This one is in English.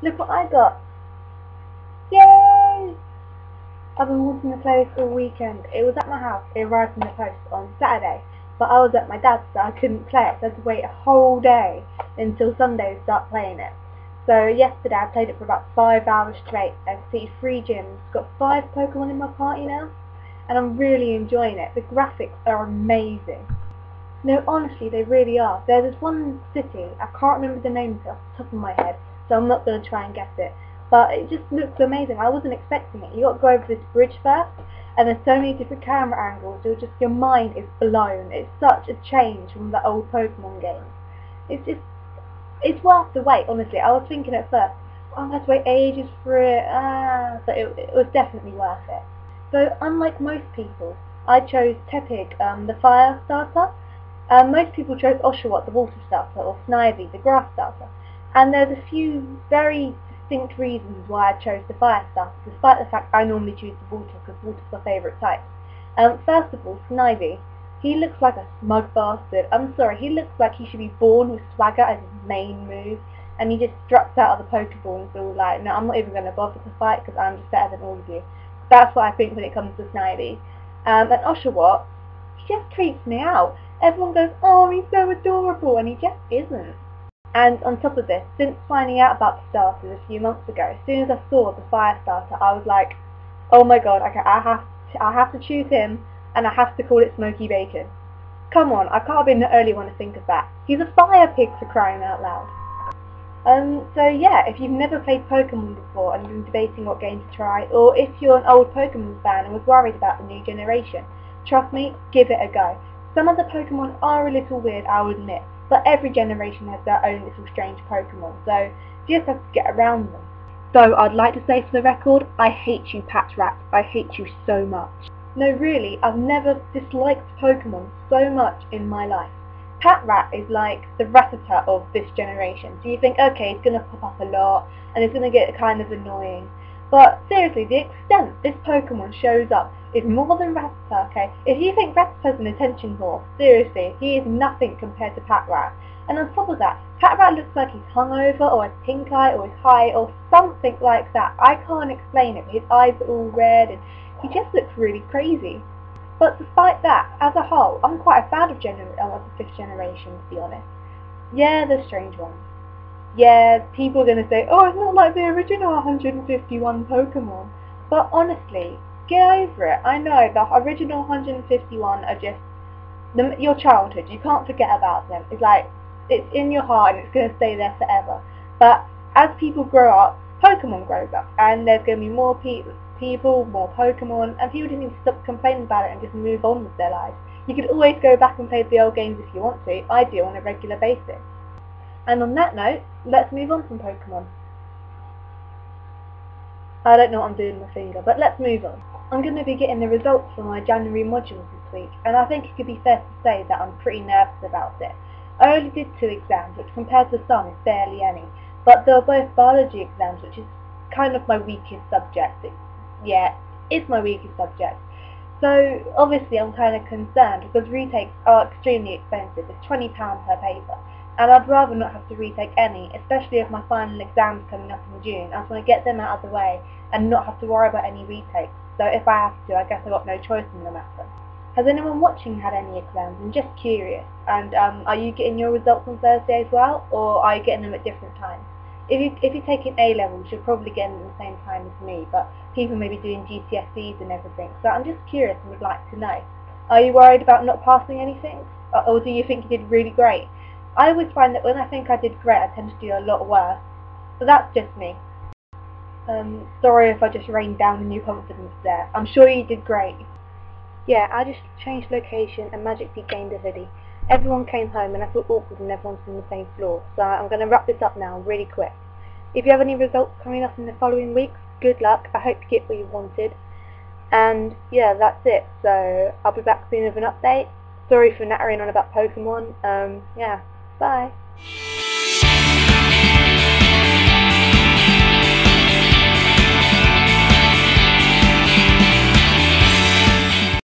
Look what I got. Yay! I've been wanting to play this all weekend. It was at my house. It arrived in the post on Saturday. But I was at my dad's, so I couldn't play it. So I had to wait a whole day until Sunday to start playing it. So yesterday I played it for about 5 hours straight. I completed 3 gyms. Got 5 Pokemon in my party now. And I'm really enjoying it. The graphics are amazing. No, honestly, they really are. There's this one city, I can't remember the name off the top of my head, so I'm not going to try and guess it. But it just looks amazing. I wasn't expecting it. You got to go over this bridge first, and there's so many different camera angles. Your mind is blown. It's such a change from the old Pokemon games. It's worth the wait. Honestly, I was thinking at first, I'm going to wait ages for it. But it was definitely worth it. So unlike most people, I chose Tepig, the fire starter. Most people chose Oshawott, the water starter, or Snivy, the grass starter. And there's a few very distinct reasons why I chose the fire starter, despite the fact I normally choose the water, because water's my favourite type. First of all, Snivy. He looks like a smug bastard. I'm sorry, he looks like he should be born with swagger as his main move, and he just struts out of the Pokeball and is all like, no, I'm not even going to bother to fight because I'm just better than all of you. That's what I think when it comes to Snivy. And Oshawott, he just creeps me out. Everyone goes, oh, he's so adorable, and he just isn't. And on top of this, since finding out about the starters a few months ago, as soon as I saw the fire starter, I was like, oh my god, okay, I have to choose him, and I have to call it Smoky Bacon. Come on, I can't have been the only one to think of that. He's a fire pig, for crying out loud. So yeah, if you've never played Pokemon before and been debating what game to try, or if you're an old Pokemon fan and was worried about the new generation, trust me, give it a go. Some of the Pokemon are a little weird, I will admit, but every generation has their own little strange Pokemon, so you just have to get around them. Though I'd like to say for the record, I hate you, Patrat. I hate you so much. No, really, I've never disliked Pokemon so much in my life. Patrat is like the Rattata of this generation, so you think, okay, it's going to pop up a lot, and it's going to get kind of annoying. But seriously, the extent this Pokemon shows up is more than Rattata, okay? If you think Rattata's an attention whore, seriously, he is nothing compared to Patrat. And on top of that, Patrat looks like he's hungover, or has pink eye, or is high, or something like that. I can't explain it, but his eyes are all red, and he just looks really crazy. But despite that, as a whole, I'm quite a fan of the 5th generation, to be honest. Yeah, there's strange ones. Yeah, people are going to say, oh, it's not like the original 151 Pokemon. But honestly, get over it. I know, the original 151 are just your childhood. You can't forget about them. It's like, it's in your heart and it's going to stay there forever. But as people grow up, Pokemon grows up. And there's going to be more people, more Pokemon, and people just need to stop complaining about it and just move on with their lives. You can always go back and play the old games if you want to. I do on a regular basis. And on that note, let's move on from Pokemon. I don't know what I'm doing with my finger, but let's move on. I'm going to be getting the results for my January modules this week, and I think it could be fair to say that I'm pretty nervous about it. I only did 2 exams, which compared to some is barely any, but they were both biology exams, which is kind of my weakest subject. It's my weakest subject. So obviously I'm kind of concerned because retakes are extremely expensive. It's £20 per paper. And I'd rather not have to retake any, especially if my final exam's coming up in June. I just want to get them out of the way and not have to worry about any retakes. So if I have to, I guess I've got no choice in the matter. Has anyone watching had any exams? I'm just curious. And are you getting your results on Thursday as well, or are you getting them at different times? If you're taking A-levels, you're probably getting them at the same time as me, but people may be doing GCSEs and everything. So I'm just curious and would like to know. Are you worried about not passing anything? Or do you think you did really great? I always find that when I think I did great, I tend to do a lot worse. But that's just me. Sorry if I just rained down on your confidence there. I'm sure you did great. Yeah, I just changed location and magically gained a hoodie. Everyone came home and I feel awkward when everyone's on the same floor, so I'm going to wrap this up now really quick. If you have any results coming up in the following weeks, good luck. I hope you get what you wanted. And yeah, that's it. So I'll be back soon with an update. Sorry for nattering on about Pokemon. Yeah. Bye.